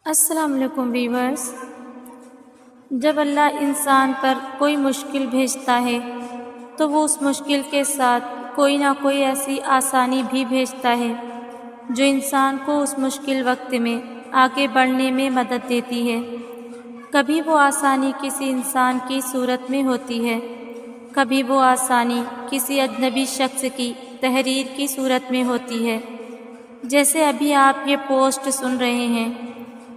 السلام علیکم ویورز۔ جب اللہ انسان پر کوئی مشکل بھیجتا ہے تو وہ اس مشکل کے ساتھ کوئی نہ کوئی ایسی آسانی بھی بھیجتا ہے جو انسان کو اس مشکل وقت میں آگے بڑھنے میں مدد دیتی ہے۔ کبھی وہ آسانی کسی انسان کی صورت میں ہوتی ہے، کبھی وہ آسانی کسی اجنبی شخص کی تحریر کی صورت میں ہوتی ہے۔ جیسے ابھی آپ یہ پوسٹ سن رہے ہیں،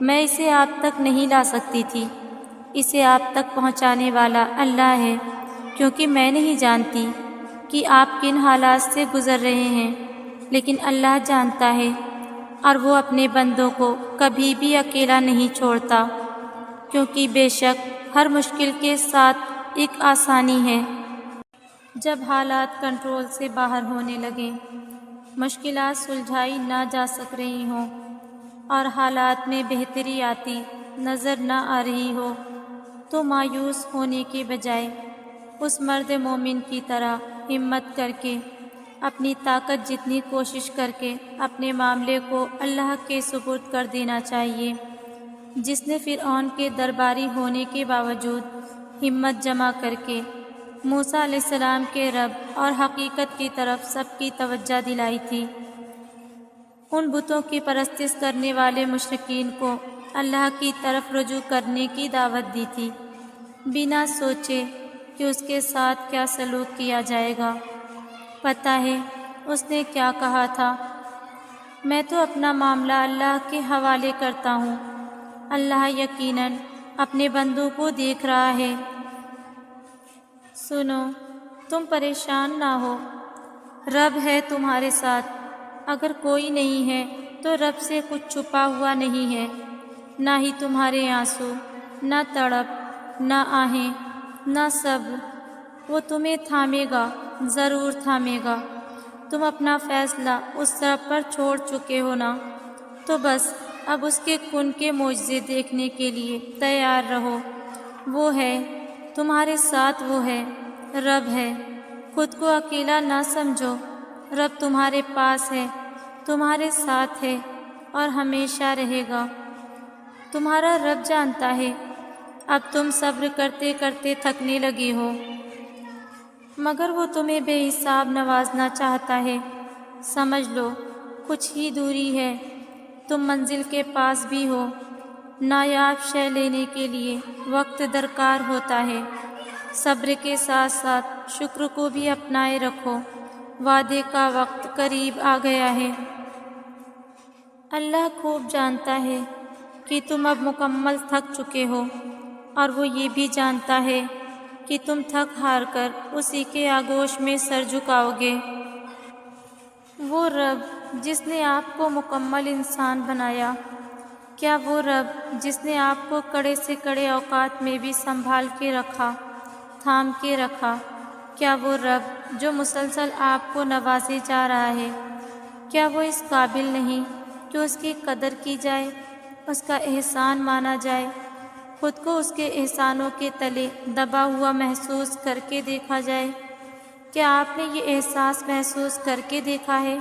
میں اسے آپ تک نہیں لا سکتی تھی، اسے آپ تک پہنچانے والا اللہ ہے، کیونکہ میں نہیں جانتی کہ آپ کن حالات سے گزر رہے ہیں، لیکن اللہ جانتا ہے، اور وہ اپنے بندوں کو کبھی بھی اکیلا نہیں چھوڑتا، کیونکہ بے شک ہر مشکل کے ساتھ ایک آسانی ہے۔ جب حالات کنٹرول سے باہر ہونے لگیں، مشکلات سلجھائی نہ جا سک رہی ہوں اور حالات میں بہتری آتی نظر نہ آ رہی ہو، تو مایوس ہونے کے بجائے اس مرد مومن کی طرح ہمت کر کے، اپنی طاقت جتنی کوشش کر کے اپنے معاملے کو اللہ کے سپرد کر دینا چاہیے، جس نے فرعون کے درباری ہونے کے باوجود ہمت جمع کر کے موسیٰ علیہ السلام کے رب اور حقیقت کی طرف سب کی توجہ دلائی تھی۔ ان بتوں کی پرستش کرنے والے مشرکین کو اللہ کی طرف رجوع کرنے کی دعوت دی تھی، بنا سوچے کہ اس کے ساتھ کیا سلوک کیا جائے گا۔ پتہ ہے اس نے کیا کہا تھا؟ میں تو اپنا معاملہ اللہ کے حوالے کرتا ہوں، اللہ یقیناً اپنے بندوں کو دیکھ رہا ہے۔ سنو، تم پریشان نہ ہو، رب ہے تمہارے ساتھ۔ اگر کوئی نہیں ہے تو رب سے کچھ چھپا ہوا نہیں ہے، نہ ہی تمہارے آنسو، نہ تڑپ، نہ آہیں، نہ صبر۔ وہ تمہیں تھامے گا، ضرور تھامے گا۔ تم اپنا فیصلہ اس رب پر چھوڑ چکے ہو نا، تو بس اب اس کے کن کے معجزے دیکھنے کے لیے تیار رہو۔ وہ ہے تمہارے ساتھ، وہ ہے، رب ہے۔ خود کو اکیلا نہ سمجھو، رب تمہارے پاس ہے، تمہارے ساتھ ہے اور ہمیشہ رہے گا۔ تمہارا رب جانتا ہے اب تم صبر کرتے کرتے تھکنے لگے ہو، مگر وہ تمہیں بے حساب نوازنا چاہتا ہے۔ سمجھ لو کچھ ہی دوری ہے، تم منزل کے پاس بھی ہو۔ نایاب شے لینے کے لیے وقت درکار ہوتا ہے، صبر کے ساتھ ساتھ شکر کو بھی اپنائے رکھو، وعدے کا وقت قریب آ گیا ہے۔ اللہ خوب جانتا ہے کہ تم اب مکمل تھک چکے ہو، اور وہ یہ بھی جانتا ہے کہ تم تھک ہار کر اسی کے آغوش میں سر جھکاؤ گے۔ وہ رب جس نے آپ کو مکمل انسان بنایا، کیا وہ رب جس نے آپ کو کڑے سے کڑے اوقات میں بھی سنبھال کے رکھا، تھام کے رکھا، کیا وہ رب جو مسلسل آپ کو نوازے جا رہا ہے، کیا وہ اس قابل نہیں کہ اس کی قدر کی جائے، اس کا احسان مانا جائے، خود کو اس کے احسانوں کے تلے دبا ہوا محسوس کر کے دیکھا جائے؟ کیا آپ نے یہ احساس محسوس کر کے دیکھا ہے؟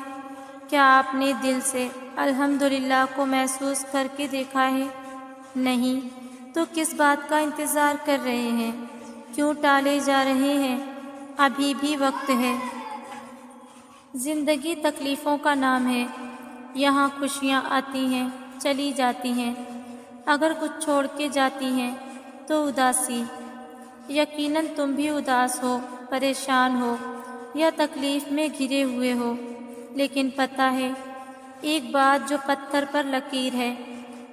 کیا آپ نے دل سے الحمدللہ کو محسوس کر کے دیکھا ہے؟ نہیں تو کس بات کا انتظار کر رہے ہیں؟ کیوں ٹالے جا رہے ہیں؟ ابھی بھی وقت ہے۔ زندگی تکلیفوں کا نام ہے، یہاں خوشیاں آتی ہیں، چلی جاتی ہیں، اگر کچھ چھوڑ کے جاتی ہیں تو اداسی۔ یقیناً تم بھی اداس ہو، پریشان ہو یا تکلیف میں گھرے ہوئے ہو، لیکن پتہ ہے ایک بات جو پتھر پر لکیر ہے،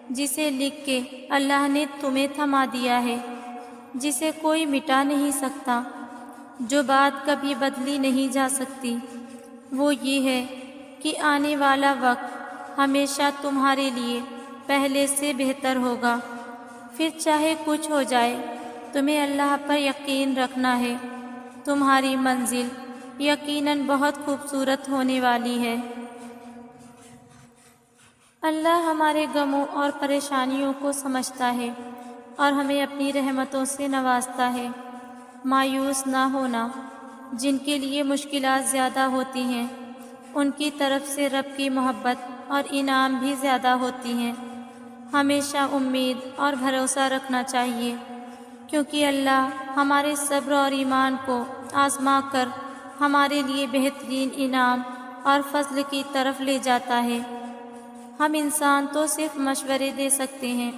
جسے لکھ کے اللہ نے تمہیں تھما دیا ہے، جسے کوئی مٹا نہیں سکتا، جو بات کبھی بدلی نہیں جا سکتی، وہ یہ ہے کہ آنے والا وقت ہمیشہ تمہارے لیے پہلے سے بہتر ہوگا۔ پھر چاہے کچھ ہو جائے، تمہیں اللہ پر یقین رکھنا ہے، تمہاری منزل یقیناً بہت خوبصورت ہونے والی ہے۔ اللہ ہمارے غموں اور پریشانیوں کو سمجھتا ہے اور ہمیں اپنی رحمتوں سے نوازتا ہے۔ مایوس نہ ہونا، جن کے لیے مشکلات زیادہ ہوتی ہیں ان کی طرف سے رب کی محبت اور انعام بھی زیادہ ہوتی ہیں۔ ہمیشہ امید اور بھروسہ رکھنا چاہیے، کیونکہ اللہ ہمارے صبر اور ایمان کو آزما کر ہمارے لیے بہترین انعام اور فضل کی طرف لے جاتا ہے۔ ہم انسان تو صرف مشورے دے سکتے ہیں،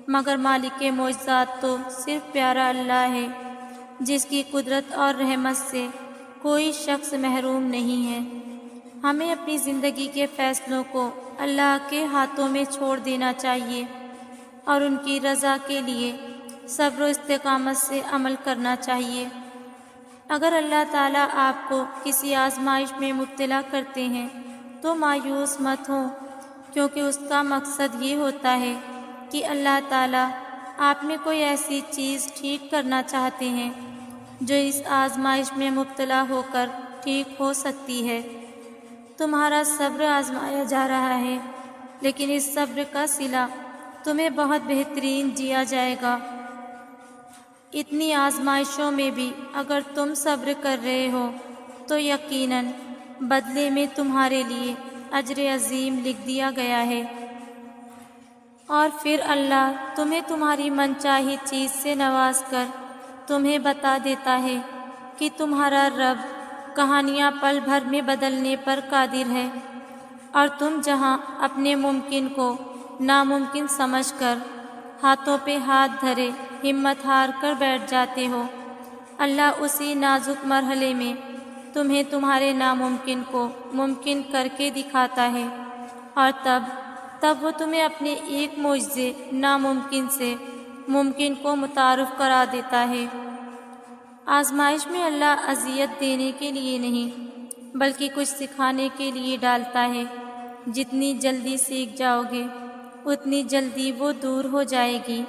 مگر مالک معجزات تو صرف پیارا اللہ ہے، جس کی قدرت اور رحمت سے کوئی شخص محروم نہیں ہے۔ ہمیں اپنی زندگی کے فیصلوں کو اللہ کے ہاتھوں میں چھوڑ دینا چاہیے اور ان کی رضا کے لیے صبر و استقامت سے عمل کرنا چاہیے۔ اگر اللہ تعالیٰ آپ کو کسی آزمائش میں مبتلا کرتے ہیں تو مایوس مت ہوں، کیونکہ اس کا مقصد یہ ہوتا ہے کہ اللہ تعالیٰ آپ میں کوئی ایسی چیز ٹھیک کرنا چاہتے ہیں جو اس آزمائش میں مبتلا ہو کر ٹھیک ہو سکتی ہے۔ تمہارا صبر آزمایا جا رہا ہے، لیکن اس صبر کا صلہ تمہیں بہت بہترین دیا جائے گا۔ اتنی آزمائشوں میں بھی اگر تم صبر کر رہے ہو تو یقیناً بدلے میں تمہارے لیے اجر عظیم لکھ دیا گیا ہے، اور پھر اللہ تمہیں تمہاری من چاہی چیز سے نواز کر تمہیں بتا دیتا ہے کہ تمہارا رب کہانیاں پل بھر میں بدلنے پر قادر ہے، اور تم جہاں اپنے ممکن کو ناممکن سمجھ کر ہاتھوں پہ ہاتھ دھرے ہمت ہار کر بیٹھ جاتے ہو، اللہ اسی نازک مرحلے میں تمہیں تمہارے ناممکن کو ممکن کر کے دکھاتا ہے، اور تب وہ تمہیں اپنے ایک معجزے ناممکن سے ممکن کو متعارف کرا دیتا ہے۔ آزمائش میں اللہ اذیت دینے کے لیے نہیں بلکہ کچھ سکھانے کے لیے ڈالتا ہے۔ جتنی جلدی سیکھ جاؤ گے اتنی جلدی وہ دور ہو جائے گی۔